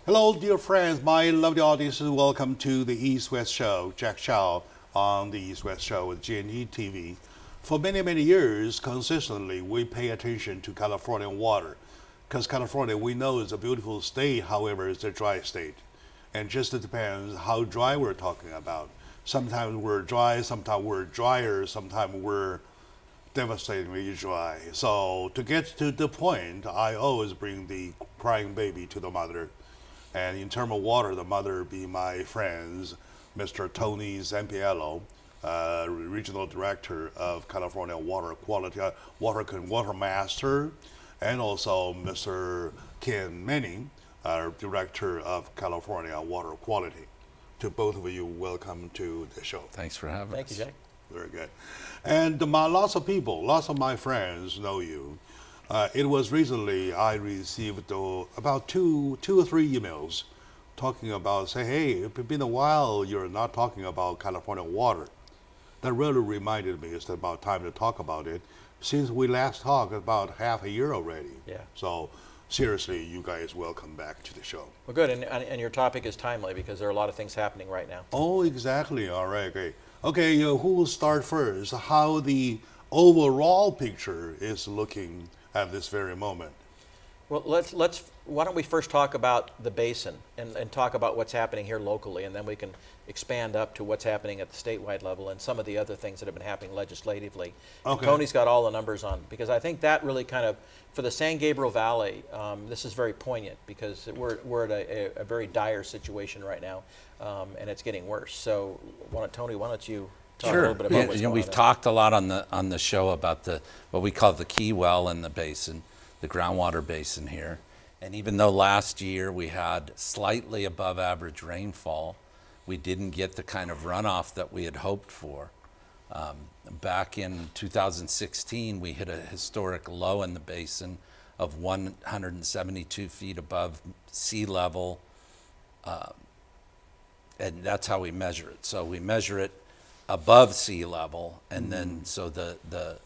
Hello, dear friends, my lovely audience. Welcome to the East West Show. Jack Chow on the East West Show with GNE TV. For many, many years, consistently, we pay attention to California water. Because California, we know, is a beautiful state, however, it's a dry state. And just it depends how dry we're talking about. Sometimes we're dry, sometimes we're drier, sometimes we're devastatingly dry. So to get to the point, I always bring the crying baby to the mother. And in terms of water, the mother be my friends, Mr. Tony Zampiello, Regional Director of California Water Quality, Water Master, and also Mr. Ken Manning, Director of California Water Quality. To both of you, welcome to the show. Thanks for having us. Thank you, Jack. Very good. And lots of people, lots of my friends know you. It was recently I received about two or three emails talking about, say, hey, it's been a while you're not talking about California water. That really reminded me it's about time to talk about it since we last talked about half a year already. Yeah. So seriously, you guys welcome back to the show. Well, good, and your topic is timely because there are a lot of things happening right now. Oh, exactly. All right, great. Okay, who will start first? How the overall picture is looking at this very moment? Well, why don't we first talk about the basin and talk about what's happening here locally, and then we can expand up to what's happening at the statewide level and some of the other things that have been happening legislatively. Okay. Tony's got all the numbers on, because I think that really kind of, for the San Gabriel Valley, this is very poignant because we're at a very dire situation right now, and it's getting worse. So, Tony, why don't you talk a little bit about what's going on? We've talked a lot on the show about what we call the key well in the basin, the groundwater basin here. And even though last year we had slightly above average rainfall, we didn't get the kind of runoff that we had hoped for. Back in 2016, we hit a historic low in the basin of 172 feet above sea level, and that's how we measure it. So we measure it above sea level, and then so the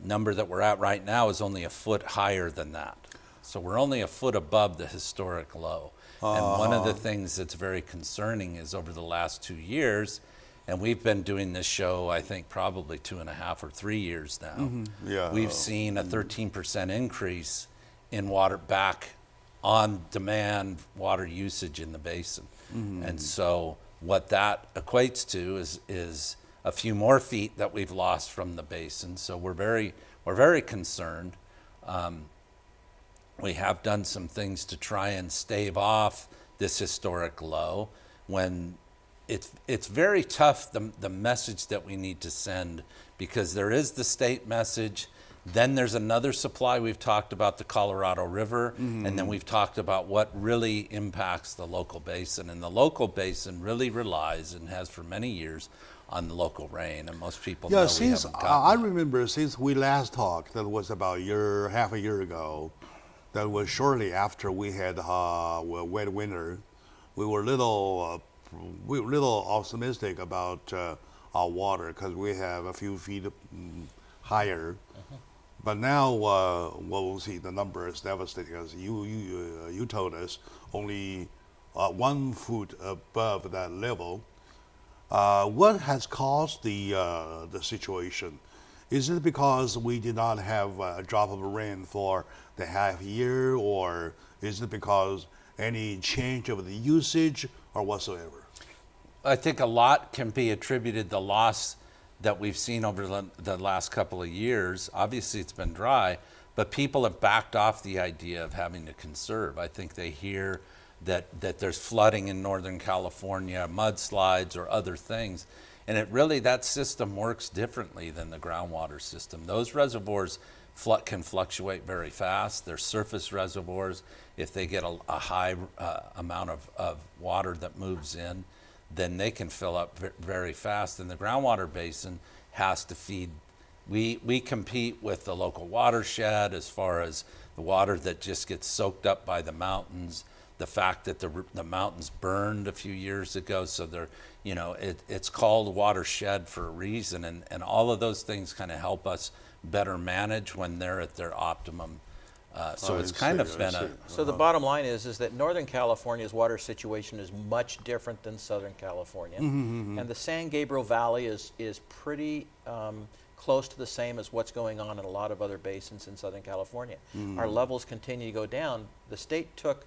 number that we're at right now is only a foot higher than that. So we're only a foot above the historic low. And one of the things that's very concerning is over the last 2 years, and we've been doing this show, I think, probably 2.5 or 3 years now. Yeah. We've seen a 13% increase in water back on demand water usage in the basin. And so what that equates to is a few more feet that we've lost from the basin. So we're very concerned. We have done some things to try and stave off this historic low. When it's very tough, the message that we need to send, because there is the state message, then there's another supply. We've talked about the Colorado River, and then we've talked about what really impacts the local basin. And the local basin really relies, and has for many years, on the local rain, and most people know we haven't gotten I remember since we last talked, that was about half a year ago, that was shortly after we had a wet winter. We were little optimistic about our water because we have a few feet higher. But now, we'll see, the number is devastating. As you told us, only 1 foot above that level. What has caused the situation? Is it because we did not have a drop of rain for the half year, or is it because any change of the usage or whatsoever? I think a lot can be attributed the loss that we've seen over the last couple of years. Obviously, it's been dry, but people have backed off the idea of having to conserve. I think they hear that there's flooding in Northern California, mudslides or other things. And that system works differently than the groundwater system. Those reservoirs can fluctuate very fast. They're surface reservoirs. If they get a high amount of water that moves in, then they can fill up very fast. And the groundwater basin has to feed. We compete with the local watershed as far as the water that just gets soaked up by the mountains. The fact that the mountains burned a few years ago, so it's called watershed for a reason, and all of those things kind of help us better manage when they're at their optimum So I it's kind of see, I been see. a, So the bottom line is that Northern California's water situation is much different than Southern California. And the San Gabriel Valley is pretty close to the same as what's going on in a lot of other basins in Southern California. Our levels continue to go down. The state took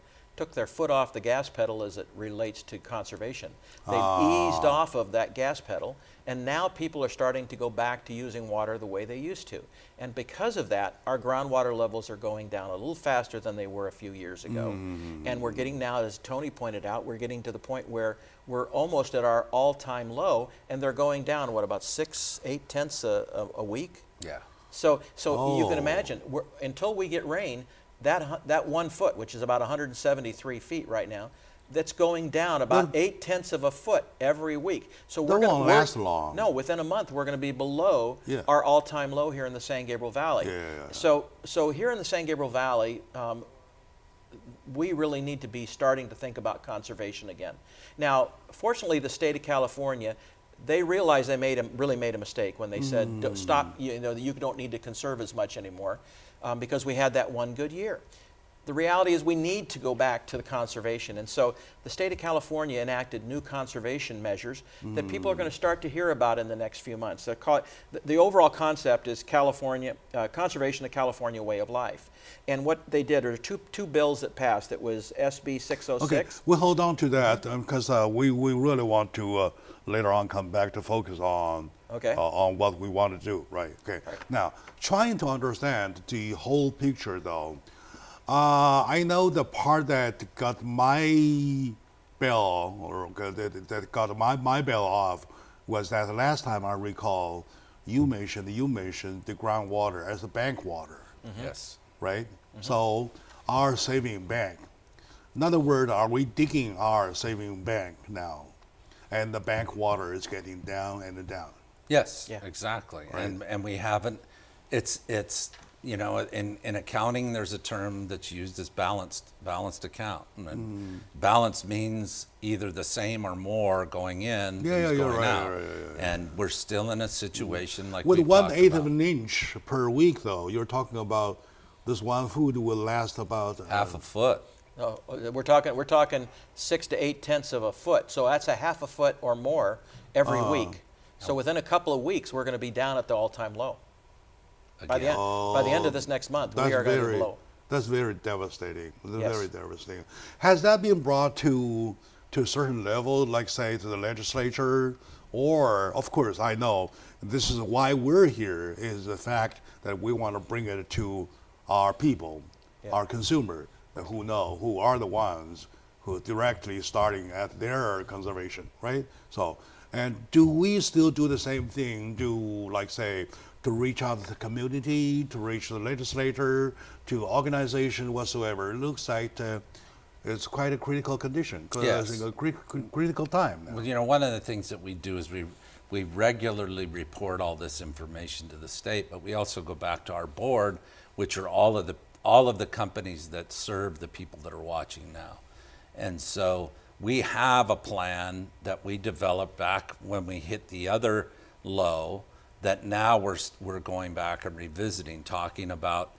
their foot off the gas pedal as it relates to conservation. They've eased off of that gas pedal, and now people are starting to go back to using water the way they used to. And because of that, our groundwater levels are going down a little faster than they were a few years ago. And we're getting now, as Tony pointed out, we're getting to the point where we're almost at our all-time low, and they're going down, what, about 6-8 tenths a week? yeah. So you can Oh. imagine, until we get rain, that 1 foot, which is about 173 feet right now, that's going down about 8 tenths of a foot every week. So That won't last long. No, within a month we're going to be below Yeah. our all-time low here in the San Gabriel Valley. Yeah. So here in the San Gabriel Valley, we really need to be starting to think about conservation again. Now, fortunately, the state of California, they realized they really made a mistake when they said, stop, you don't need to conserve as much anymore, because we had that one good year. The reality is we need to go back to the conservation. And so the state of California enacted new conservation measures that people are going to start to hear about in the next few months. The overall concept is conservation, the California way of life. And what they did are two bills that passed. It was SB 606. Okay, we'll hold on to that because we really want to later on come back to focus on on what we want to do. Right. Okay. Now, trying to understand the whole picture, though. I know the part that got my bell, or that got my bell off, was that last time I recall, you mentioned the groundwater as the bank water, Yes. right? So our saving bank. In other words, are we digging our saving bank now, and the bank water is getting down and down? Yes, Yeah. exactly. Right. And we haven't, it's in accounting, there's a term that's used as balanced account. And balance means either the same or more going in Yeah, than you're going right, out. right. And we're still in a situation like With we talked 1/8 about. of an inch per week, though, you're talking about this one food will last about Half a foot. No, we're talking 6 to 8 tenths of a foot. So that's a half a foot or more every week. So within a couple of weeks, we're going to be down at the all-time low. By the end of this next month, we are going to be below. That's very devastating. Yes. Very devastating. Has that been brought to a certain level, like say to the legislature, or of course I know this is why we're here is the fact that we want to bring it to our people, our consumer, who are the ones who directly starting at their conservation, right? So, and do we still do the same thing? To reach out to the community, to reach the legislator, to organization whatsoever? It looks like it's quite a critical condition, because Yes. it's a critical time now. Well, one of the things that we do is we regularly report all this information to the state, but we also go back to our board, which are all of the companies that serve the people that are watching now. And so we have a plan that we developed back when we hit the other low that now we're going back and revisiting, talking about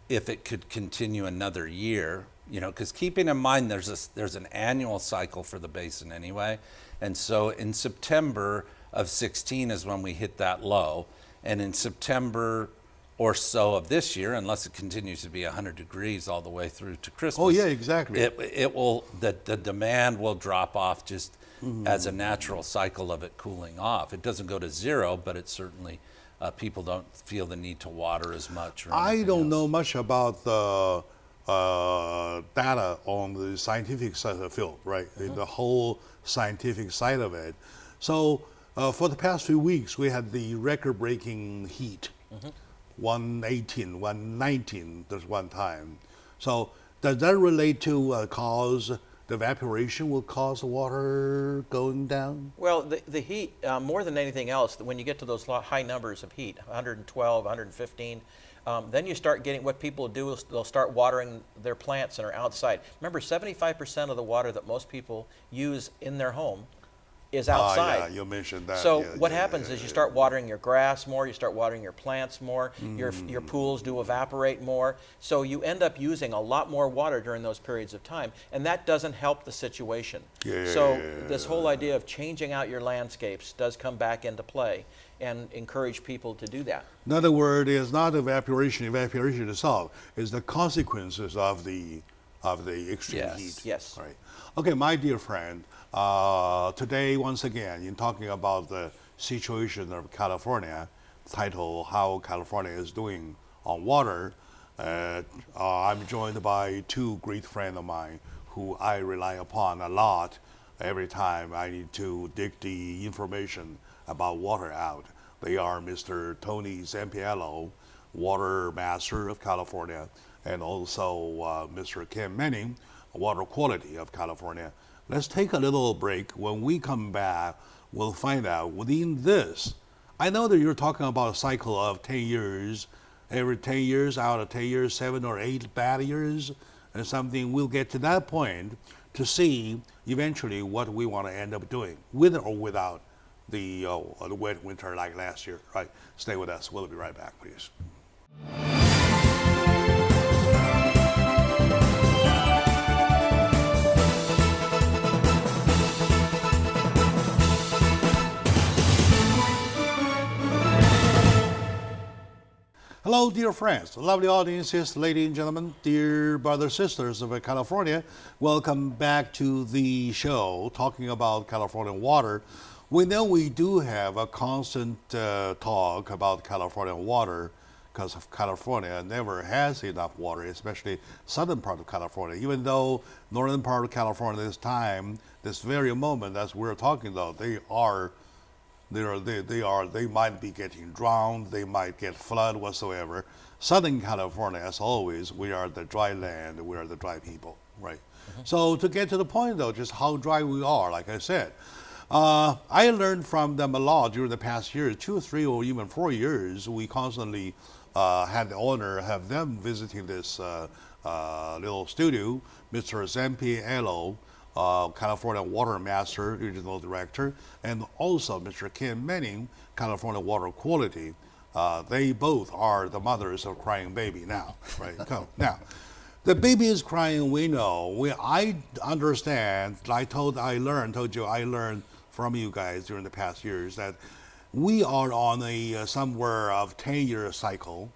if it could continue another year, because keeping in mind there's an annual cycle for the basin anyway. And so in September of 16 is when we hit that low. And in September or so of this year, unless it continues to be 100 degrees all the way through to Christmas. Oh yeah, exactly. The demand will drop off just as a natural cycle of it cooling off. It doesn't go to zero, but it certainly, people don't feel the need to water as much. Or I anything don't else. know much about the data on the scientific side of the field, right? The whole scientific side of it. So for the past few weeks, we had the record-breaking heat, 118, 119. There's one time. So does that relate to cause the evaporation will cause the water going down? Well, the heat, more than anything else, when you get to those high numbers of heat, 112, 115, then you start getting, what people do is they'll start watering their plants and are outside. Remember, 75% of the water that most people use in their home is outside. Yeah, you mentioned that. So Yeah, what yeah, happens yeah, is you yeah. start watering your grass more, you start watering your plants more, your pools do evaporate more. So you end up using a lot more water during those periods of time, and that doesn't help the situation. So this whole idea of changing out your landscapes does come back into play, and encourage people to do that. In other words, it's not evaporation. Evaporation itself is the consequences of the extreme Yes. heat. Yes. Right. Okay, my dear friend. Today, once again, in talking about the situation of California, title "How California is Doing on Water," I'm joined by two great friends of mine who I rely upon a lot every time I need to dig the information about water out. They are Mr. Tony Zampiello, Water Master of California, and also Mr. Ken Manning, Water Quality of California. Let's take a little break. When we come back, we'll find out within this. I know that you're talking about a cycle of 10 years, every 10 years, out of 10 years, 7 or 8 bad years, and something. We'll get to that point to see eventually what we want to end up doing, with or without the wet winter like last year, right? Stay with us. We'll be right back, please. Hello, dear friends, lovely audiences, ladies and gentlemen, dear brothers and sisters of California. Welcome back to the show talking about California water. We know we do have a constant talk about California water because of California never has enough water, especially southern part of California. Even though northern part of California this very moment as we're talking about, they might be getting drowned, they might get flood whatsoever. Southern California, as always, we are the dry land, we are the dry people, right? So to get to the point though, just how dry we are, like I said, I learned from them a lot during the past year, 2 or 3 or even 4 years. We constantly had the honor of have them visiting this little studio, Mr. Zampiello, California Water Master, Regional Director, and also Mr. Ken Manning, California Water Quality. They both are the mothers of crying baby now, right? Now, the baby is crying, we know. I understand, I told you I learned from you guys during the past years that we are on a somewhere of 10-year cycle,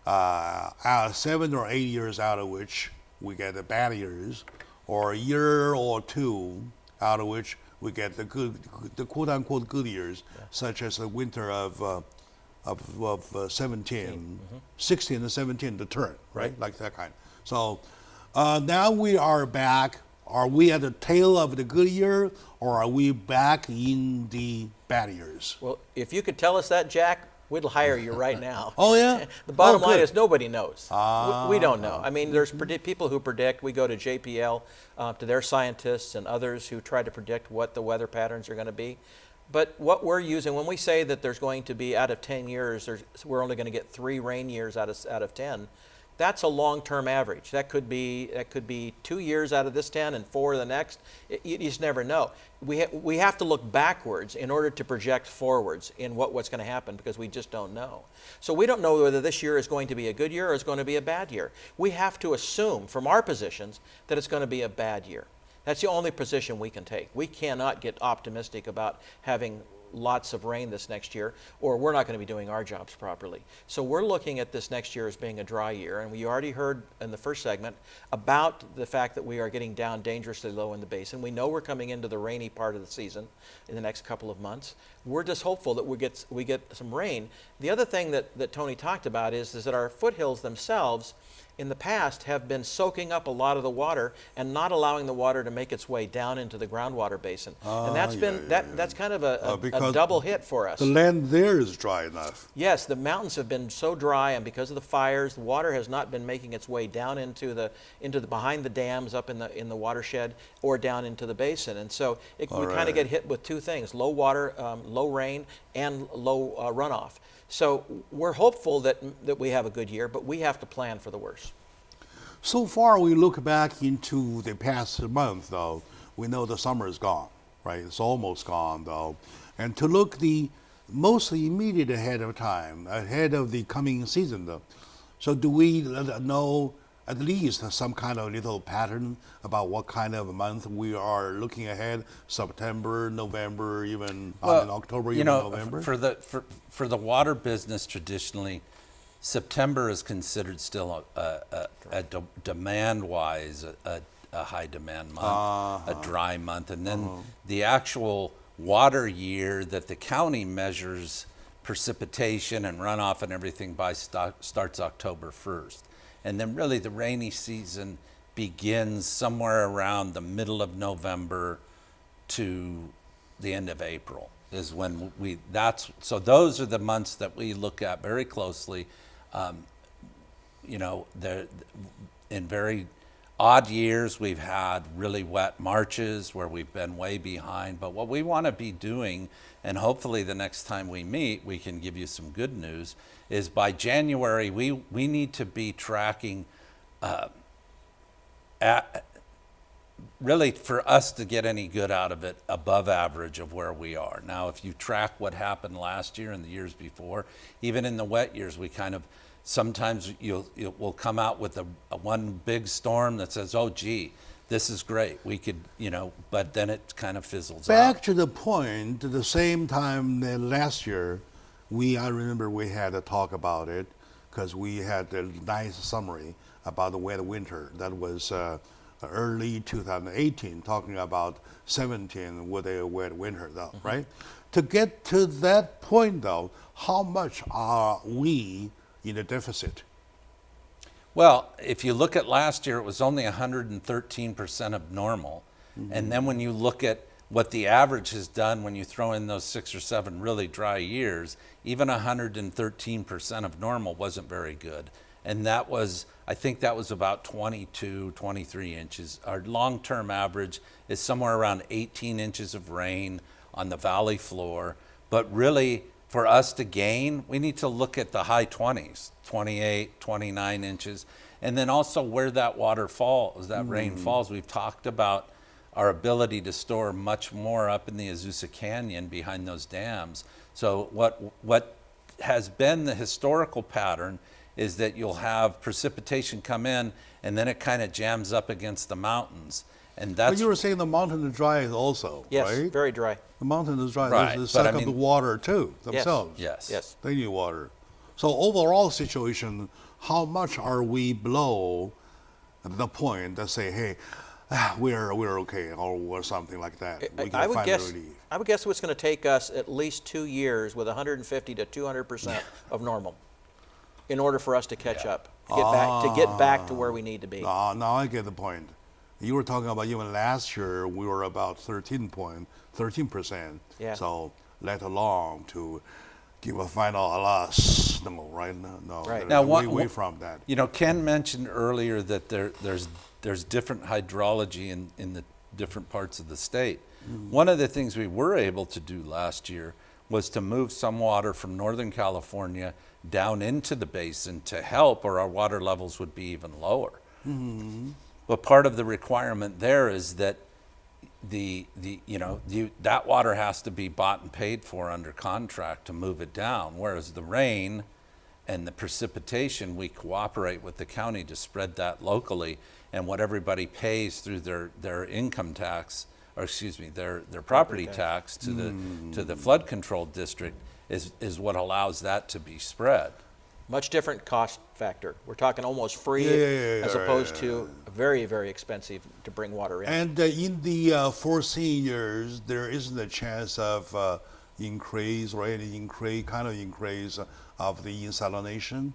7 or 8 years out of which we get the bad years, or a year or 2 out of which we get the quote-unquote good years, such as the winter of 17, 16 and 17, the turn, right? Like that kind. So now we are back. Are we at the tail of the good year, or are we back in the bad years? Well, if you could tell us that, Jack, we'd hire you right now. Oh, yeah? The bottom line good. is nobody knows. We don't know. I mean, there's people who predict. We go to JPL, to their scientists and others who try to predict what the weather patterns are going to be. But what we're using, when we say that there's going to be out of 10 years, we're only going to get 3 rain years out of 10, that's a long-term average. That could be 2 years out of this 10 and 4 the next. You just never know. We have to look backwards in order to project forwards in what's going to happen, because we just don't know. So we don't know whether this year is going to be a good year or it's going to be a bad year. We have to assume from our positions that it's going to be a bad year. That's the only position we can take. We cannot get optimistic about having lots of rain this next year, or we're not going to be doing our jobs properly. So we're looking at this next year as being a dry year, and we already heard in the first segment about the fact that we are getting down dangerously low in the basin. We know we're coming into the rainy part of the season in the next couple of months. We're just hopeful that we get some rain. The other thing that Tony talked about is that our foothills themselves in the past have been soaking up a lot of the water and not allowing the water to make its way down into the groundwater basin. And that's kind of a double hit for us. The land there is dry enough. Yes, the mountains have been so dry, and because of the fires, the water has not been making its way down into the behind the dams up in the watershed or down into the basin. And so we kind of get hit with 2 things: low water, low rain, and low runoff. So we're hopeful that we have a good year, but we have to plan for the worst. So far, we look back into the past month, though, we know the summer is gone, right? It's almost gone though. And to look the mostly immediate ahead of time, ahead of the coming season though. So do we know at least some kind of little pattern about what kind of month we are looking ahead? September, November, even in October, you even know, November? for the water business, traditionally, September is considered still demand-wise a high demand month, a dry month, and then the actual water year that the county measures precipitation and runoff and everything by starts October 1st. And then really the rainy season begins somewhere around the middle of November to the end of April is when so those are the months that we look at very closely. You know, in very odd years, we've had really wet Marches where we've been way behind. But what we want to be doing, and hopefully the next time we meet, we can give you some good news, is by January, we need to be tracking really for us to get any good out of it above average of where we are. Now, if you track what happened last year and the years before, even in the wet years, we kind of, sometimes we'll come out with a one big storm that says, oh, gee, this is great. We could, you know, but then it kind of fizzles out. Back to the point, at the same time last year, I remember we had a talk about it because we had a nice summary about the wet winter. That was early 2018, talking about 17 with a wet winter, though, right? To get to that point, though, how much are we in a deficit? Well, if you look at last year, it was only 113% of normal. And then when you look at what the average has done when you throw in those 6 or 7 really dry years, even 113% of normal wasn't very good. And that was, I think that was about 22, 23 inches. Our long-term average is somewhere around 18 inches of rain on the valley floor. But really, for us to gain, we need to look at the high 20s, 28, 29 inches. And then also where that water falls, that rain falls. We've talked about our ability to store much more up in the Azusa Canyon behind those dams. So what has been the historical pattern is that you'll have precipitation come in and then it kind of jams up against the mountains. And that's, But you were saying the mountain is dry also, Yes, right? very dry. The mountain is dry. Right, They but suck I up the mean- water too, themselves. yes. Yes. They need water. So overall situation, how much are we below the point that say, hey, we're okay, or something like that? We I can would find guess. relief. I would guess it's going to take us at least 2 years with 150 to 200% of normal, in order for us to catch up, to get back to where we need to be. Now I get the point. You were talking about even last year we were about 13%. Yeah. So let alone to give a final alas. No, right? No. Right. Now, Now away from that. You know, Ken mentioned earlier that there's different hydrology in the different parts of the state. One of the things we were able to do last year was to move some water from Northern California down into the basin to help, or our water levels would be even lower. But part of the requirement there is that that water has to be bought and paid for under contract to move it down, whereas the rain and the precipitation, we cooperate with the county to spread that locally, and what everybody pays through their income tax, or excuse me, their property tax to the flood control district is what allows that to be spread. Much different cost factor. We're talking almost free, as opposed to very, very expensive to bring water in. And in the foreseen years, there isn't a chance of increase of the desalination.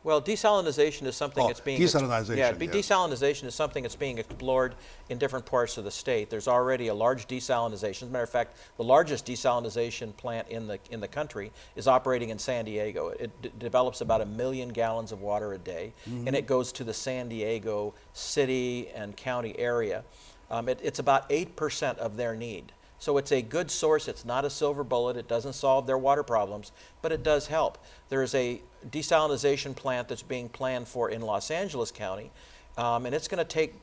Well, desalination is something that's being desalinization, yeah. Desalination is something that's being explored in different parts of the state. There's already a large desalinization. As a matter of fact, the largest desalinization plant in the country is operating in San Diego. It develops about 1 million gallons of water a day, and it goes to the San Diego city and county area. It's about 8% of their need. So it's a good source. It's not a silver bullet. It doesn't solve their water problems, but it does help. There is a desalinization plant that's being planned for in Los Angeles County, and it's going to take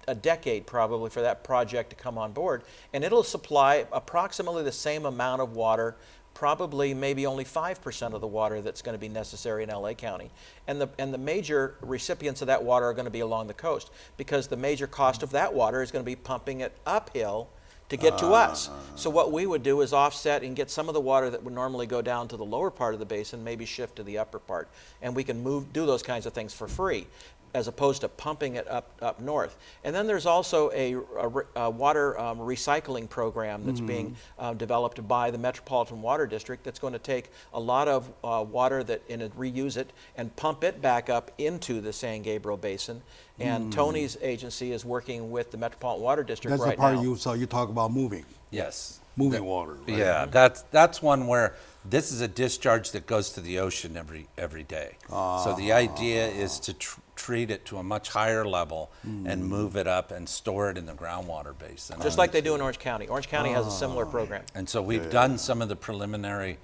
a decade probably for that project to come on board, and it'll supply approximately the same amount of water, probably maybe only 5% of the water that's going to be necessary in LA County. And the major recipients of that water are going to be along the coast, because the major cost of that water is going to be pumping it uphill to get to us. So what we would do is offset and get some of the water that would normally go down to the lower part of the basin, maybe shift to the upper part. And we can do those kinds of things for free, as opposed to pumping it up north. And then there's also a water recycling program that's being developed by the Metropolitan Water District, that's going to take a lot of water and reuse it and pump it back up into the San Gabriel Basin. And Tony's agency is working with the Metropolitan Water District That's right the part now. so you talk about moving. Yes. Moving water. Right? Yeah, that's one where this is a discharge that goes to the ocean every day. So the idea is to treat it to a much higher level and move it up and store it in the groundwater basin. Just like they do in Orange County. Orange County has a similar program. And so we've done some of the preliminary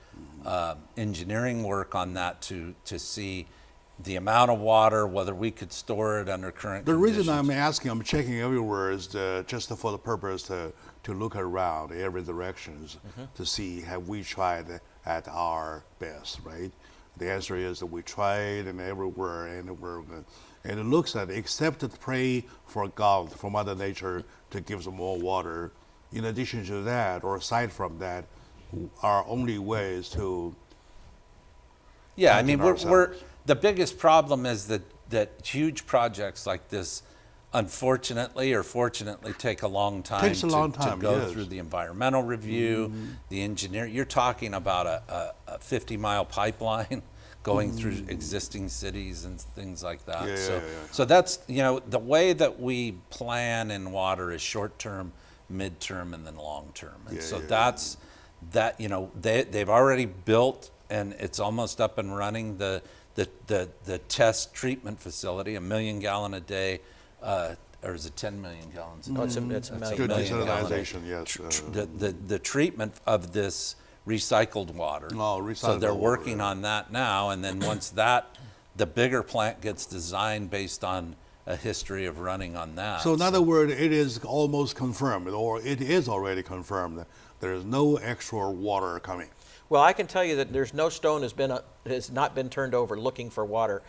engineering work on that to see the amount of water, whether we could store it under current The conditions. reason I'm asking, I'm checking everywhere, is just for the purpose to look around every directions to see have we tried at our best, right? The answer is that we tried and everywhere, and it looks at, except to pray for God, for Mother Nature to give us more water. In addition to that, or aside from that, our only way is to Yeah, I mean, we're ourselves. the biggest problem is that huge projects like this, unfortunately or fortunately, take a long time, Takes a long time, to go yes. through the environmental review, the engineer. You're talking about a 50-mile pipeline going through existing cities and things like that. Yeah. So that's, the way that we plan in water is short-term, mid-term, and then long-term. And that's that, they've already built, and it's almost up and running, the test treatment facility, 1 million gallon a day, or is it 10 million gallons a day? No, it's a million. good million gallon a day. desalinization, yes. The treatment of this recycled water. Oh, So they're recycled water, working on that now, and then once the bigger plant gets designed based on a history of running on that. So in other words, it is almost confirmed, or it is already confirmed, that there is no extra water coming. Well, I can tell you that there's no stone has not been turned over looking for water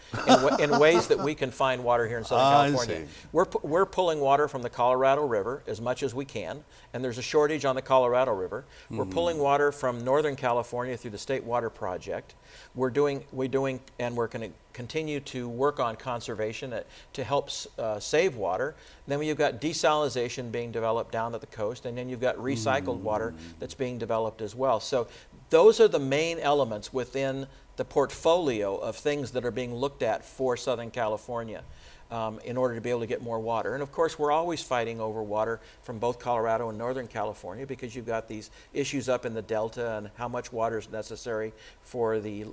in ways that we can find water here in Southern I California. see. We're pulling water from the Colorado River as much as we can, and there's a shortage on the Colorado River. We're pulling water from Northern California through the State Water Project. We're doing, and we're going to continue to work on conservation to help save water. Then you've got desalination being developed down at the coast, and then you've got recycled water that's being developed as well. So those are the main elements within the portfolio of things that are being looked at for Southern California in order to be able to get more water. And of course, we're always fighting over water from both Colorado and Northern California, because you've got these issues up in the Delta and how much water is necessary for the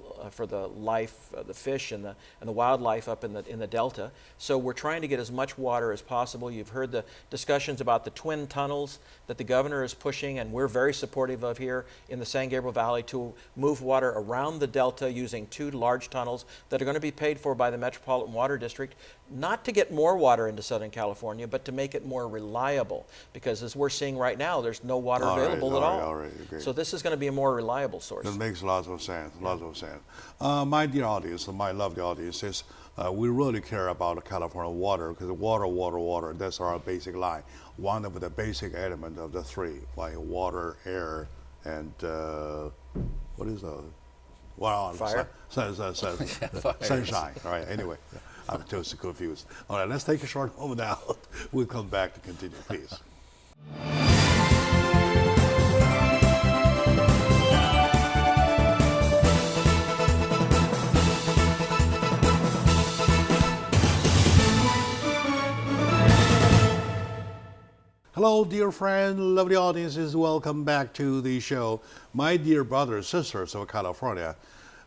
life, the fish and the wildlife up in the Delta. So we're trying to get as much water as possible. You've heard the discussions about the twin tunnels that the governor is pushing, and we're very supportive of here in the San Gabriel Valley, to move water around the Delta using 2 large tunnels that are going to be paid for by the Metropolitan Water District, not to get more water into Southern California, but to make it more reliable, because as we're seeing right now, there's no water available at all. Okay. So this is going to be a more reliable source. That makes lots of sense, my dear audience, my lovely audience, is we really care about California water, because water, that's our basic line. One of the basic elements of the 3, like water, air, and what is the, well, Fire? Sunshine. All right, anyway, I'm just confused. All right, let's take a short moment now. We'll come back to continue, please. Hello, dear friend, lovely audiences. Welcome back to the show. My dear brothers, sisters of California,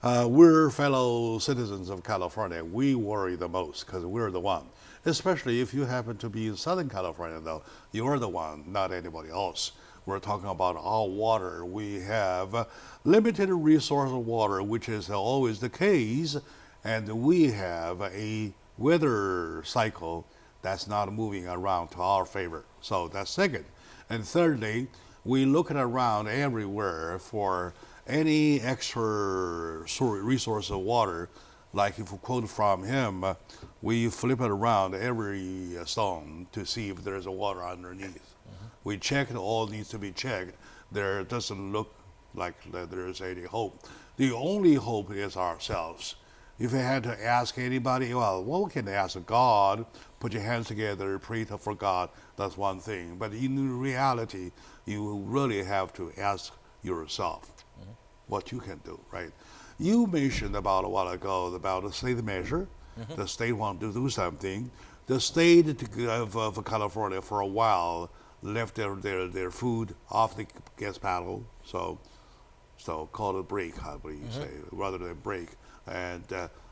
we're fellow citizens of California. We worry the most because we're the one. Especially if you happen to be in Southern California, though. You're the one, not anybody else. We're talking about our water. We have limited resource of water, which is always the case. And we have a weather cycle that's not moving around to our favor. So that's second. And thirdly, we look around everywhere for any extra resource of water. Like if we quote from him, we flip it around every stone to see if there's a water underneath. We check, it all needs to be checked. There doesn't look like there's any hope. The only hope is ourselves. If you had to ask anybody, well, we can ask God, put your hands together, pray for God, that's one thing. But in reality, you really have to ask yourself what you can do, right? You mentioned about a while ago about the state measure. The state want to do something. The state of California for a while left their food off the gas panel, so call it break, I believe you say, rather than break. And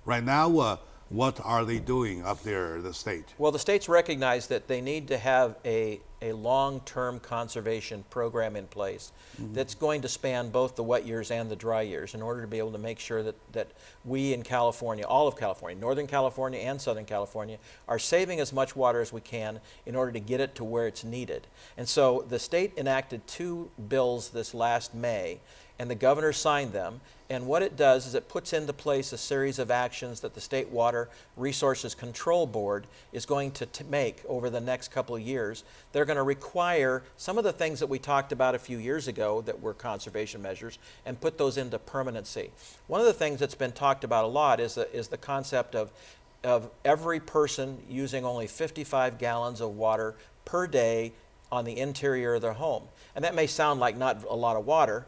right now, what are they doing up there, the state? Well, the states recognize that they need to have a long-term conservation program in place that's going to span both the wet years and the dry years in order to be able to make sure that we in California, all of California, Northern California and Southern California, are saving as much water as we can in order to get it to where it's needed. And so the state enacted 2 bills this last May, and the governor signed them. And what it does is it puts into place a series of actions that the State Water Resources Control Board is going to make over the next couple of years. They're going to require some of the things that we talked about a few years ago that were conservation measures and put those into permanency. One of the things that's been talked about a lot is the concept of every person using only 55 gallons of water per day on the interior of their home. And that may sound like not a lot of water.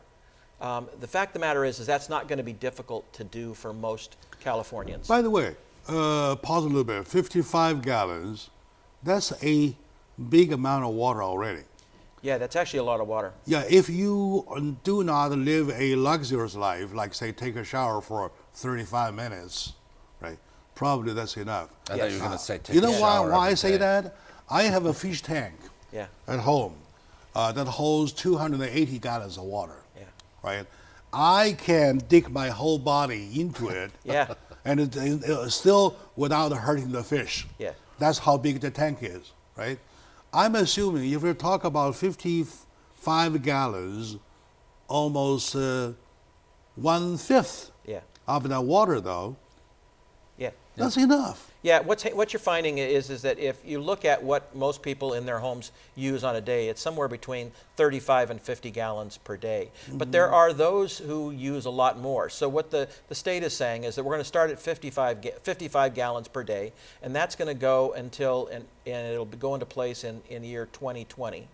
The fact of the matter is that's not going to be difficult to do for most Californians. By the way, pause a little bit. 55 gallons, that's a big amount of water already. Yeah, that's actually a lot of water. Yeah, if you do not live a luxurious life, like say take a shower for 35 minutes, right? Probably that's enough. I thought you were going to say take You know a shower why I every say day. that? I have a fish tank at home that holds 280 gallons of water. Right? I can dig my whole body into it, and it still without hurting the fish. Yeah. That's how big the tank is, right? I'm assuming if we talk about 55 gallons, almost 1/5 of that water, though, that's enough. Yeah, what you're finding is that if you look at what most people in their homes use on a day, it's somewhere between 35 and 50 gallons per day. But there are those who use a lot more. So what the state is saying is that we're going to start at 55 gallons per day, and that's going to go until, and it'll go into place in the year 2020.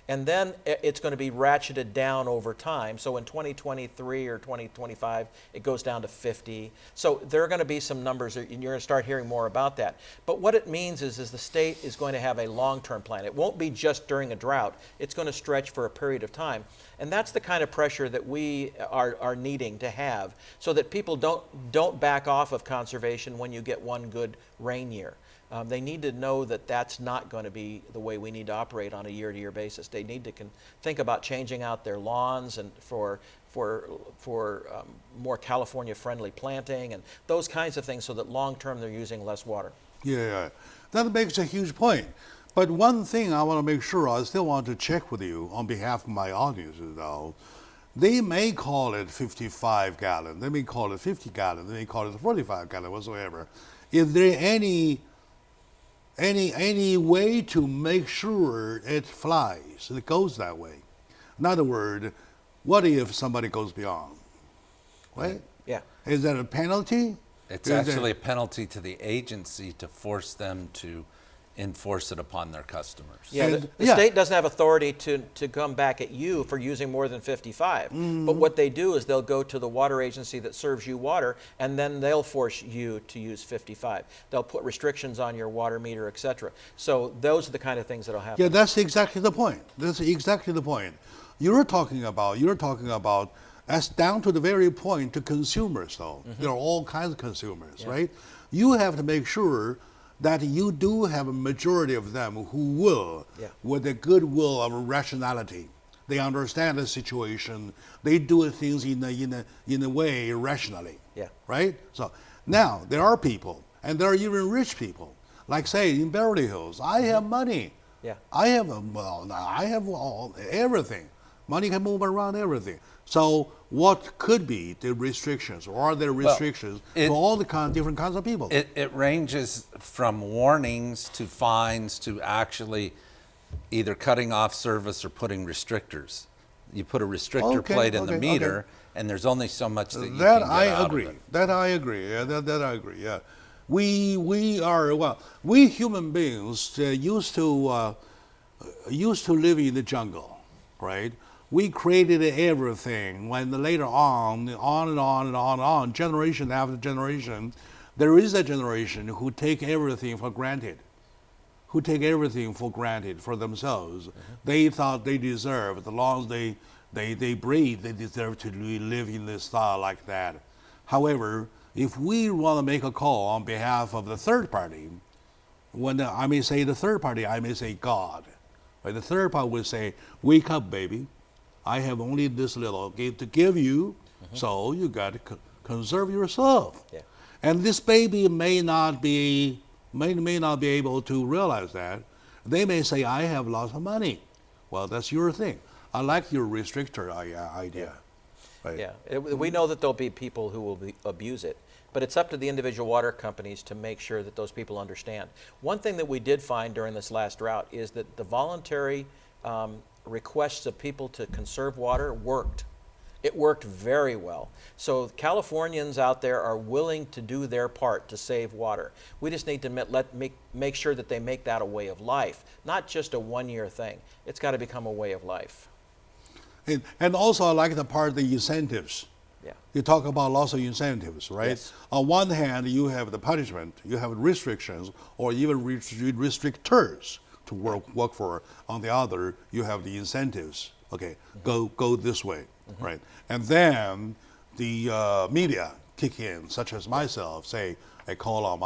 And then it's going to be ratcheted down over time. So in 2023 or 2025, it goes down to 50. So there are going to be some numbers, and you're going to start hearing more about that. But what it means is the state is going to have a long-term plan. It won't be just during a drought. It's going to stretch for a period of time. And that's the kind of pressure that we are needing to have so that people don't back off of conservation when you get one good rain year. They need to know that that's not going to be the way we need to operate on a year-to-year basis. They need to think about changing out their lawns and for more California-friendly planting and those kinds of things so that long-term they're using less water. Yeah, that makes a huge point. But one thing I want to make sure, I still want to check with you on behalf of my audience, though. They may call it 55 gallon, they may call it 50 gallon, they may call it 45 gallon, whatsoever. Is there any way to make sure it flies, it goes that way? In other words, what if somebody goes beyond? Right? Yeah. Is that a penalty? It's actually a penalty to the agency to force them to enforce it upon their customers. Yeah, the state doesn't have authority to come back at you for using more than 55. But what they do is they'll go to the water agency that serves you water, and then they'll force you to use 55. They'll put restrictions on your water meter, etc. So those are the kind of things that'll happen. Yeah, that's exactly the point. That's exactly the point. You're talking about that's down to the very point to consumers, though. There are all kinds of consumers, right? You have to make sure that you do have a majority of them who will, with the goodwill of rationality. They understand the situation. They do things in a way rationally, right? So now there are people, and there are even rich people, Like say in Beverly Hills, I have money. Yeah. I have everything. Money can move around everything. So what could be the restrictions, or are there restrictions for all the different kinds of people? It ranges from warnings to fines to actually either cutting off service or putting restrictors. You put a restrictor plate in the meter, and there's only so much that you can get out of it. That I agree. Yeah, that I agree. Yeah, we human beings used to live in the jungle, right? We created everything. When later on and on, generation after generation, there is a generation who take everything for granted. For themselves. They thought they deserved, as long as they breathe, they deserve to live in this style like that. However, if we want to make a call on behalf of the third party, when I may say the third party, I may say God. Right? The third party will say, wake up, baby. I have only this little to give you, so you got to conserve yourself. Yeah. And this baby may not be able to realize that. They may say, I have lots of money. Well, that's your thing. I like your restrictor idea. Right? Yeah, we know that there'll be people who will abuse it, but it's up to the individual water companies to make sure that those people understand. One thing that we did find during this last drought is that the voluntary requests of people to conserve water worked. It worked very well. So Californians out there are willing to do their part to save water. We just need to make sure that they make that a way of life, not just a one-year thing. It's got to become a way of life. And also I like the part, the incentives. Yeah. You talk about lots of incentives, right? Yes. On one hand, you have the punishment, you have restrictions, or even restrictors to work for. On the other, you have the incentives. Okay, go this way, right? And then the media kick in, such as myself, say, I call on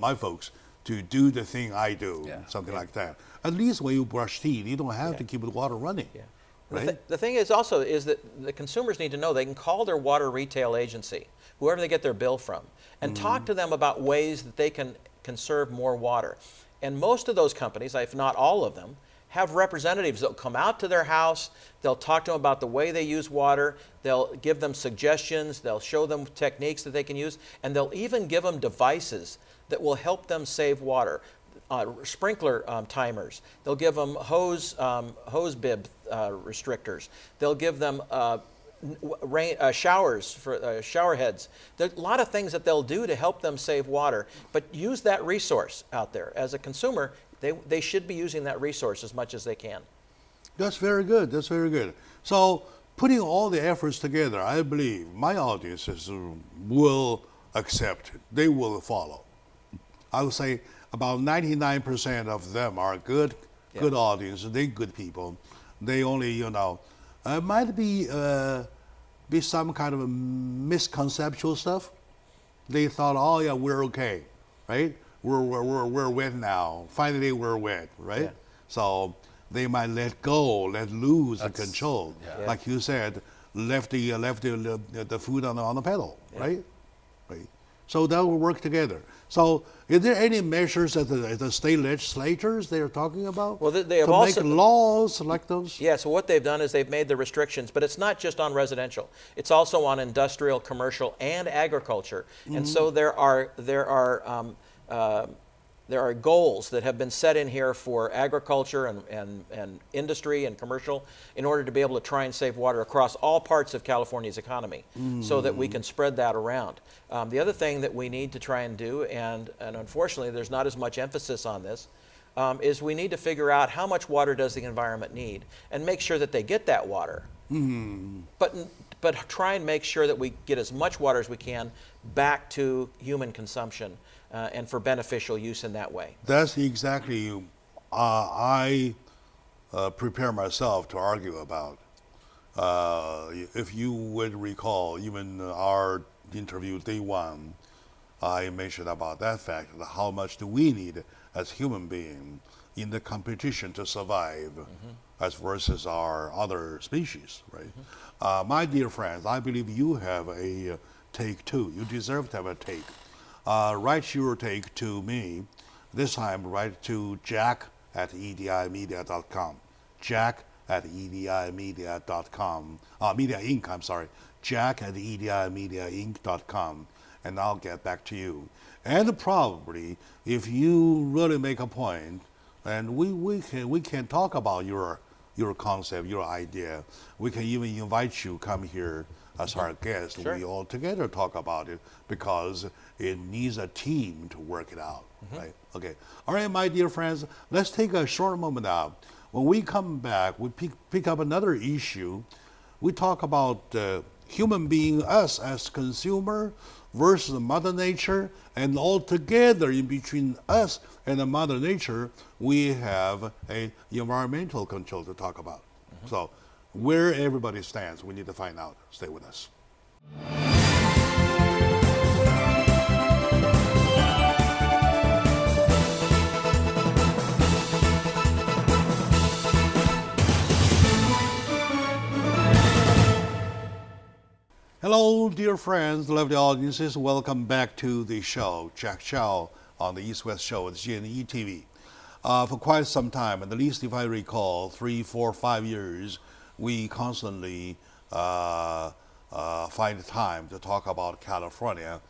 my folks to do the thing I do, something like that. At least when you brush teeth, you don't have to keep the water running. Yeah. Right? The thing is also is that the consumers need to know they can call their water retail agency, whoever they get their bill from, and talk to them about ways that they can conserve more water. And most of those companies, if not all of them, have representatives that'll come out to their house, they'll talk to them about the way they use water, they'll give them suggestions, they'll show them techniques that they can use, and they'll even give them devices that will help them save water. Sprinkler timers. They'll give them hose bib restrictors. They'll give them showers for shower heads. There's a lot of things that they'll do to help them save water. But use that resource out there. As a consumer, they should be using that resource as much as they can. That's very good. That's very good. So putting all the efforts together, I believe my audiences will accept. They will follow. I would say about 99% of them are good audience. They good people. They only, might be some kind of a misconceptual stuff. They thought, oh yeah, we're okay, right? We're wet now. Finally, we're wet, right? Yeah. So they might let go, let loose the control. Yeah. Like you said, left the foot on the pedal, right? Right. So that will work together. So, is there any measures that the state legislatures they are talking about? Well, they have to also make laws like those. Yeah. So what they've done is they've made the restrictions, but it's not just on residential. It's also on industrial, commercial, and agriculture. And so there are goals that have been set in here for agriculture and industry and commercial in order to be able to try and save water across all parts of California's economy so that we can spread that around. The other thing that we need to try and do, and unfortunately there's not as much emphasis on this, is we need to figure out how much water does the environment need and make sure that they get that water. But try and make sure that we get as much water as we can back to human consumption and for beneficial use in that way. That's exactly I prepare myself to argue about. If you would recall, even our interview day one, I mentioned about that fact, how much do we need as human beings in the competition to survive as versus our other species, right? My dear friends, I believe you have a take too. You deserve to have a take. Write your take to me This time, write to jack@edimedia.com. Jack@edimedia.com. Media Inc. I'm sorry. Jack@edimediainc.com, and I'll get back to you. And probably, if you really make a point, and we can talk about your concept, your idea. We can even invite you come here as our guest. Sure. We all together talk about it because it needs a team to work it out, right? Okay. All right, my dear friends, let's take a short moment now. When we come back, we pick up another issue. We talk about human being, us as consumer versus Mother Nature, and all together in between us and the Mother Nature, we have a environmental control to talk about. So where everybody stands, we need to find out. Stay with us. Hello, dear friends, lovely audiences. Welcome back to the show, Jack Chow on the East West Show with GNE TV. For quite some time, at least if I recall, 3, 4, 5 years, we constantly find time to talk about California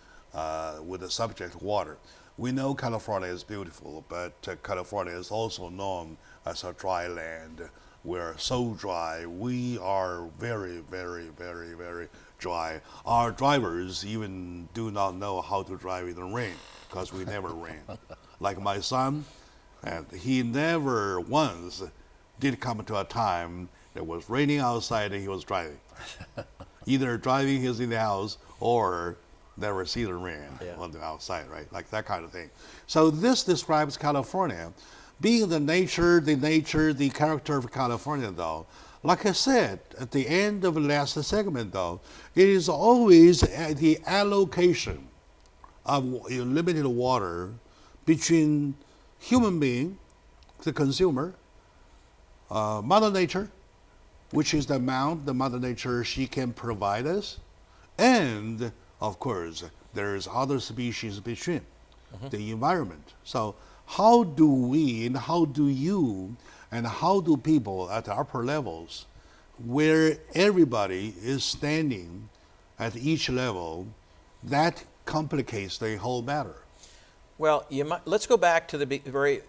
with the subject water. We know California is beautiful, but California is also known as a dry land. We're so dry. We are very, very, very, very dry. Our drivers even do not know how to drive in the rain because we never rain. Like my son, and he never once did come to a time that was raining outside and he was driving. Either driving he's in the house or never see the rain on the outside, right? Like that kind of thing. So this describes California. Being the character of California, though, like I said at the end of the last segment, though, it is always the allocation of limited water between human being, the consumer, Mother Nature, which is the amount the Mother Nature she can provide us, and of course there's other species between the environment. So how do we and how do you and how do people at the upper levels, where everybody is standing at each level, that complicates the whole matter? Well, let's go back to the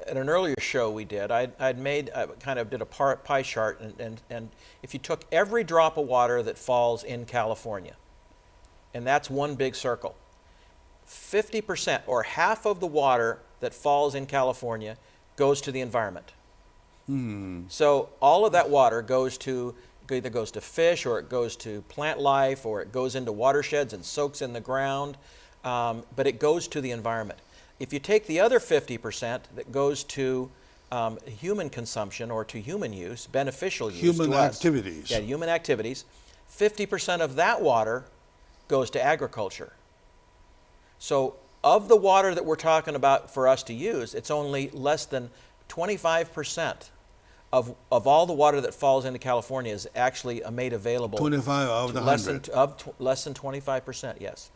at an earlier show we did. I kind of did a pie chart, and if you took every drop of water that falls in California, and that's one big circle, 50% or half of the water that falls in California goes to the environment. So all of that water either goes to fish, or it goes to plant life, or it goes into watersheds and soaks in the ground, but it goes to the environment. If you take the other 50% that goes to human consumption or to human use, beneficial use Human to us, activities. Yeah, human activities, 50% of that water goes to agriculture. So of the water that we're talking about for us to use, it's only less than 25% of all the water that falls into California is actually made available. 25 of the 100. Less than 25%, yes,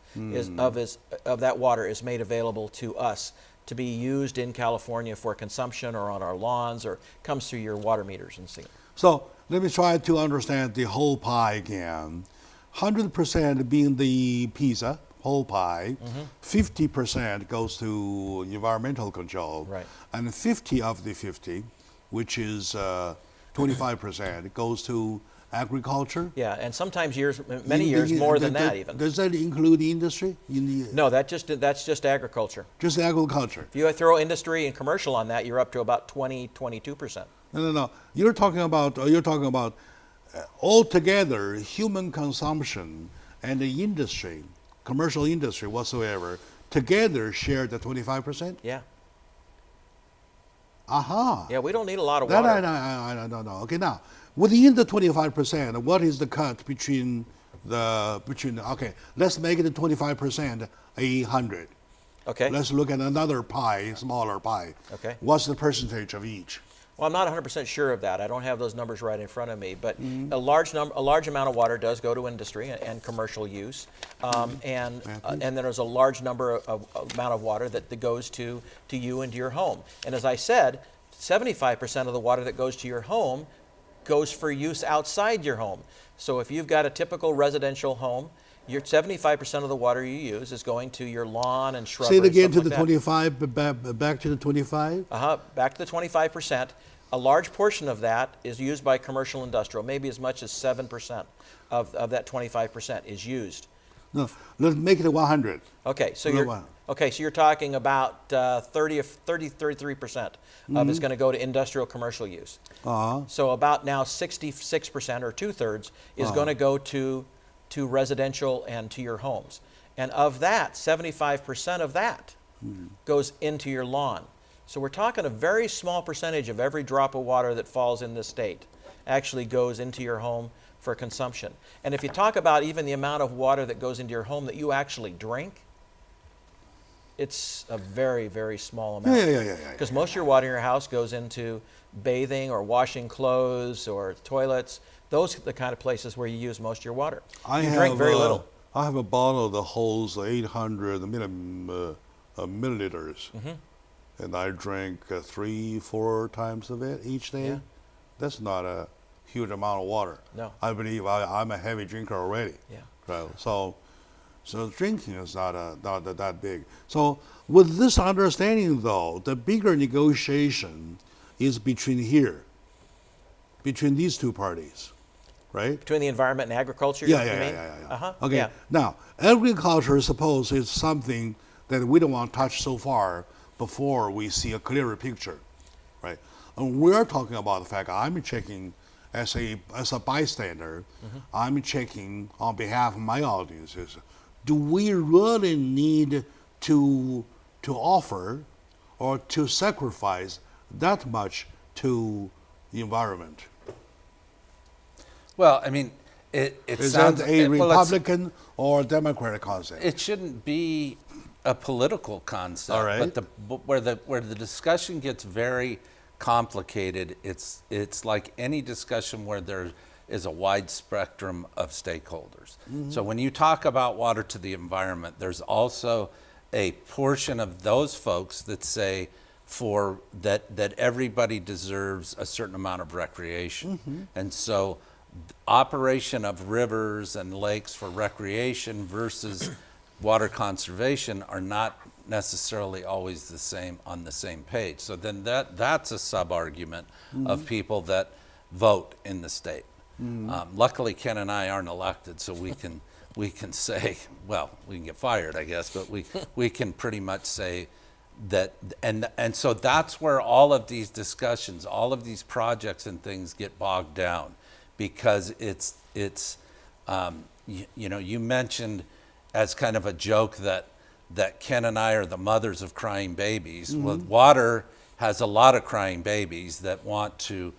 of that water is made available to us to be used in California for consumption or on our lawns, or comes through your water meters and see. So let me try to understand the whole pie again. 100% being the pizza, whole pie, 50% goes to environmental control, Right. and 50 of the 50, which is 25%, goes to agriculture. Yeah, and sometimes many years more than that even. Does that include the industry? No, that's just agriculture. Just agriculture. If you throw industry and commercial on that, you're up to about 22%. No. You're talking about altogether human consumption and the industry, commercial industry whatsoever, together share the 25%? Yeah. Aha. Yeah, we don't need a lot of water. No. Okay, now, within the 25%, what is the cut between okay, let's make it 25%, 100. Okay. Let's look at another pie, smaller pie. Okay. What's the percentage of each? Well, I'm not 100% sure of that. I don't have those numbers right in front of me, but a large amount of water does go to industry and commercial use, and then there's a large amount of water that goes to you and to your home. And as I said, 75% of the water that goes to your home goes for use outside your home. So if you've got a typical residential home, your 75% of the water you use is going to your lawn and shrubbery. Say it again, to stuff the like that. 25, back to the 25? Back to the 25%. A large portion of that is used by commercial industrial. Maybe as much as 7% of that 25% is used. No, let's make it 100. Okay, so No, you're wow. so you're talking about 33% of it's going to go to industrial commercial use. So about now 66% or 2/3 is going to go to residential and to your homes. And of that, 75% of that goes into your lawn. So we're talking a very small percentage of every drop of water that falls in this state actually goes into your home for consumption. And if you talk about even the amount of water that goes into your home that you actually drink, it's a very, very small amount. Yeah. Because most of your water in your house goes into bathing or washing clothes or toilets. Those are the kind of places where you use most of your water. You drink very little. I have a bottle that holds 800 milliliters. And I drink 3-4 times of it each day. Yeah. That's not a huge amount of water. No. I believe I'm a heavy drinker already. Yeah. Right. So drinking is not that big. So with this understanding, though, the bigger negotiation is between these two parties, right? Between the environment and agriculture, Yeah. you mean? Okay. Yeah. Now, agriculture, suppose, is something that we don't want to touch so far before we see a clearer picture, right? And we're talking about the fact I'm checking as a bystander, I'm checking on behalf of my audiences. Do we really need to offer or to sacrifice that much to the environment? Well, I mean, it Is sounds that a well, it's- Republican or Democratic concept? It shouldn't be a political concept. All right. But where the discussion gets very complicated, it's like any discussion where there is a wide spectrum of stakeholders. So when you talk about water to the environment, there's also a portion of those folks that say that everybody deserves a certain amount of recreation. And so operation of rivers and lakes for recreation versus water conservation are not necessarily always on the same page. So then that's a sub-argument of people that vote in the state. Luckily, Ken and I aren't elected, so we can say, well, we can get fired, I guess, but we can pretty much say that, and so that's where all of these discussions, all of these projects and things get bogged down, because it's you mentioned as kind of a joke that Ken and I are the mothers of crying babies. Well, water has a lot of crying babies that want to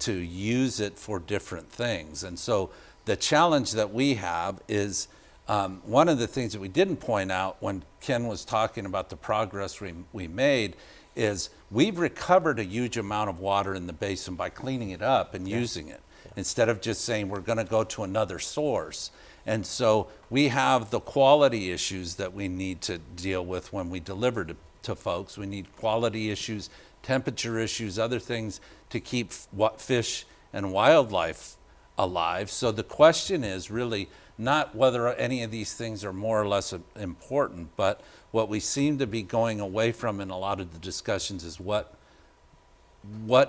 use it for different things. And so the challenge that we have is one of the things that we didn't point out when Ken was talking about the progress we made is we've recovered a huge amount of water in the basin by cleaning it up and using it, instead of just saying we're going to go to another source. And so we have the quality issues that we need to deal with when we deliver to folks. We need quality issues, temperature issues, other things to keep fish and wildlife alive. So the question is really not whether any of these things are more or less important, but what we seem to be going away from in a lot of the discussions is what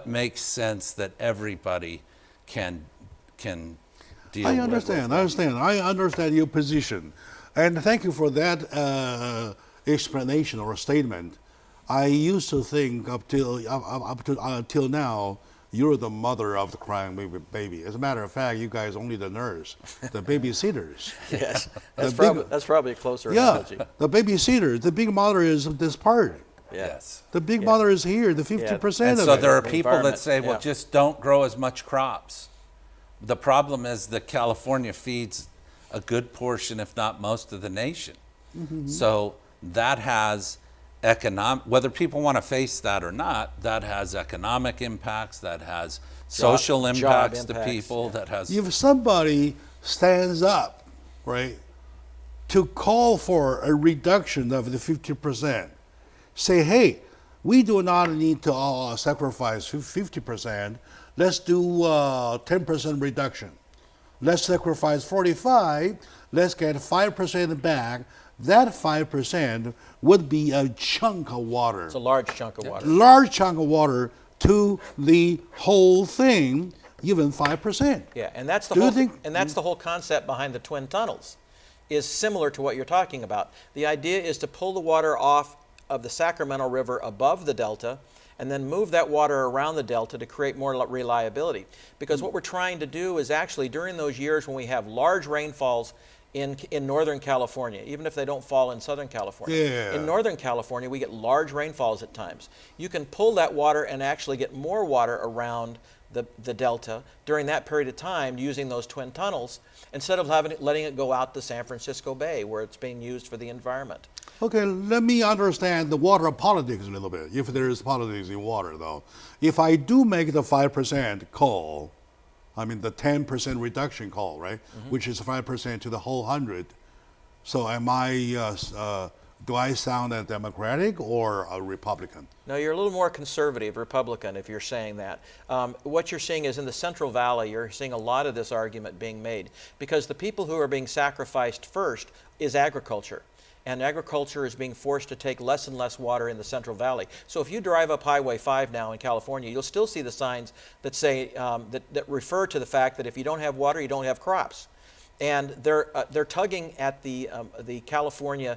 makes sense that everybody can deal with. I understand. I understand your position, and thank you for that explanation or statement. I used to think up till now, you're the mother of the crying baby. As a matter of fact, you guys only the nurse, the babysitters. Yes, that's probably a closer Yeah, analogy. the babysitters. The big mother is this part. Yes. The big mother is here. The 50% And of so it. there are The people that environment, say, well, yeah. just don't grow as much crops. The problem is that California feeds a good portion, if not most, of the nation. So that has whether people want to face that or not, that has economic impacts, that has social impacts to people, that has. If somebody stands up, right, to call for a reduction of the 50%, say, hey, we do not need to sacrifice 50%. Let's do 10% reduction. Let's sacrifice 45. Let's get 5% back. That 5% would be a chunk of water. It's a large chunk of water. Large chunk of water to the whole thing, even 5%. Yeah, and that's the Do you whole think- and that's the whole concept behind the twin tunnels, is similar to what you're talking about. The idea is to pull the water off of the Sacramento River above the delta, and then move that water around the delta to create more reliability. Because what we're trying to do is actually during those years when we have large rainfalls in Northern California, even if they don't fall in Southern California. Yeah. In Northern California, we get large rainfalls at times. You can pull that water and actually get more water around the delta during that period of time using those twin tunnels instead of letting it go out to San Francisco Bay where it's being used for the environment. Okay, let me understand the water politics a little bit, if there is politics in water, though. If I do make the 5% call, I mean the 10% reduction call, right, which is 5% to the whole 100, so am I, do I sound a Democratic or a Republican? No, you're a little more conservative Republican if you're saying that. What you're seeing is in the Central Valley, you're seeing a lot of this argument being made because the people who are being sacrificed first is agriculture. And agriculture is being forced to take less and less water in the Central Valley. So if you drive up Highway 5 now in California, you'll still see the signs that say that refer to the fact that if you don't have water, you don't have crops. And they're tugging at the California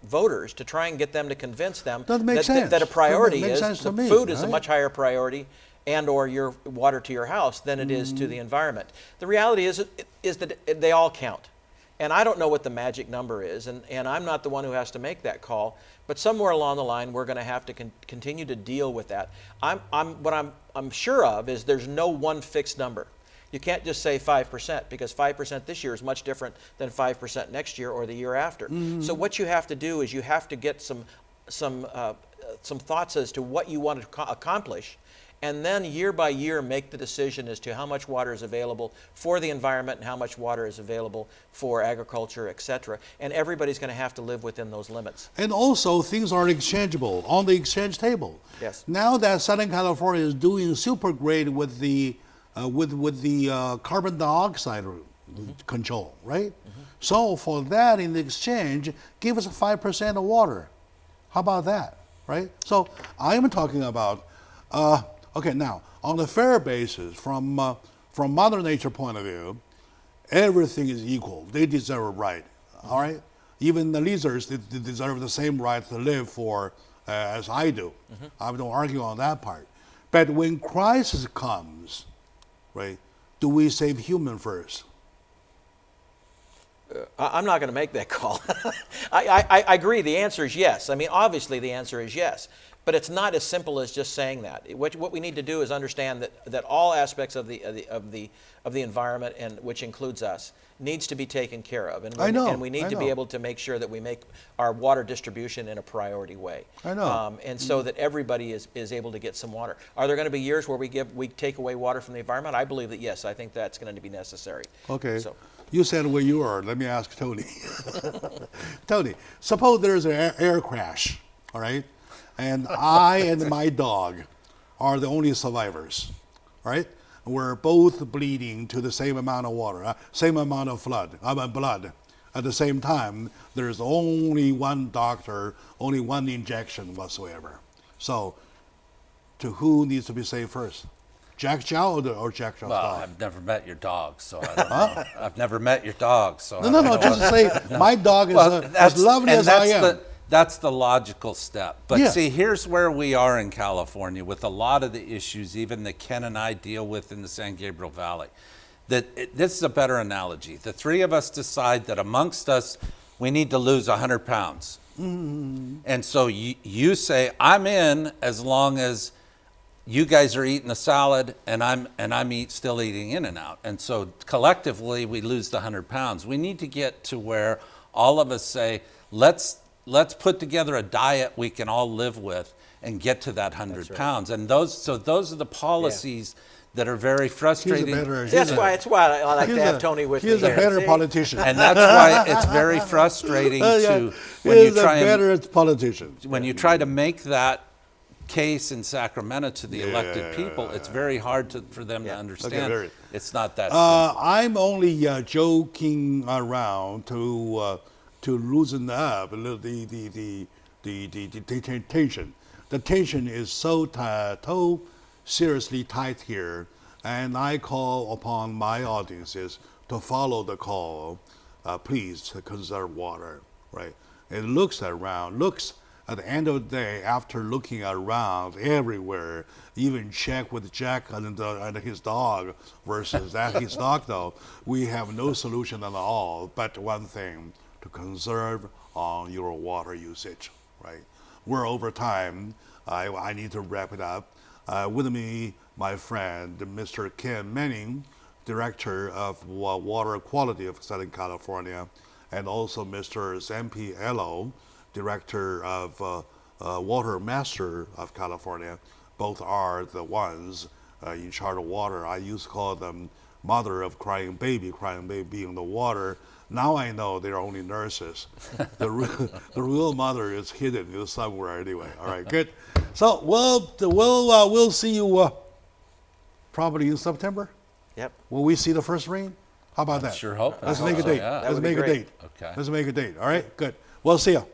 voters to try and get them to convince them that a priority is food is a much higher priority and or your water to your house than it is to the environment. The reality is that they all count. And I don't know what the magic number is, and I'm not the one who has to make that call. But somewhere along the line, we're going to have to continue to deal with that. What I'm sure of is there's no one fixed number. You can't just say 5% because 5% this year is much different than 5% next year or the year after. So what you have to do is you have to get some thoughts as to what you want to accomplish. And then year by year make the decision as to how much water is available for the environment and how much water is available for agriculture, et cetera. And everybody's going to have to live within those limits. And also, things are exchangeable on the exchange table. Yes. Now that Southern California is doing super great with the carbon dioxide control, right? So for that, in exchange, give us 5% of water. How about that, right? So I am talking about. Okay, now, on a fair basis, from Mother Nature point of view, everything is equal. They deserve a right, all right? Even the lizards, they deserve the same right to live for as I do. I don't argue on that part. But when crisis comes, right, do we save human first? I'm not going to make that call. I agree. The answer is yes. I mean, obviously, the answer is yes. But it's not as simple as just saying that. What we need to do is understand that all aspects of the environment, and which includes us, needs to be taken care of. And we need to be able to make sure that we make our water distribution in a priority way. I know. And so that everybody is able to get some water. Are there going to be years where we take away water from the environment? I believe that yes. I think that's going to be necessary. Okay. So. You said where you are. Let me ask Tony. Tony, suppose there's an air crash, all right? And I and my dog are the only survivors, right? We're both bleeding to the same amount of water, same amount of blood. At the same time, there's only one doctor, only one injection whatsoever. So, to who needs to be saved first? Jack Chow or Jack Chow's Well, dog? I've never met your dog, so I don't know. I've never met your dog, so No, just to say my dog is as lovely as I am. That's the logical step. But Yeah. see, here's where we are in California with a lot of the issues, even that Ken and I deal with in the San Gabriel Valley. This is a better analogy. The three of us decide that amongst us, we need to lose 100 pounds. And so you say, I'm in as long as you guys are eating a salad and I'm still eating In-N-Out. And so collectively, we lose the 100 pounds. We need to get to where all of us say, let's let's put together a diet we can all live with and get to that 100 pounds. And those are the policies that are very frustrating. That's why I like to have Tony with me. He's a here. better See? politician. And that's why it's very frustrating to when you He's a try better politician. when you try to make that case in Sacramento to the elected people, it's very hard for them to understand. very- It's not that simple. I'm only joking around to loosen up a little the tension. The tension is so seriously tight here, and I call upon my audiences to follow the call. Please conserve water, right? It looks at the end of the day, after looking around everywhere, even check with Jack and his dog versus his dog, though, we have no solution at all but one thing, to conserve on your water usage, right? We're over time. I need to wrap it up. With me, my friend, Mr. Ken Manning, Director of Water Quality of Southern California, and also Mr. Zampiello, Director of Water Master of California. Both are the ones in charge of water. I used to call them mother of crying baby being the water. Now I know they're only nurses. The real mother is hidden somewhere anyway. All right, good. So we'll see you probably in September. Yep. Will we see the first rain? How about that? Sure hope. Let's I make a hope so, date. yeah. Let's would be make a great. date. Okay. Let's make a date. All right, good. We'll see you.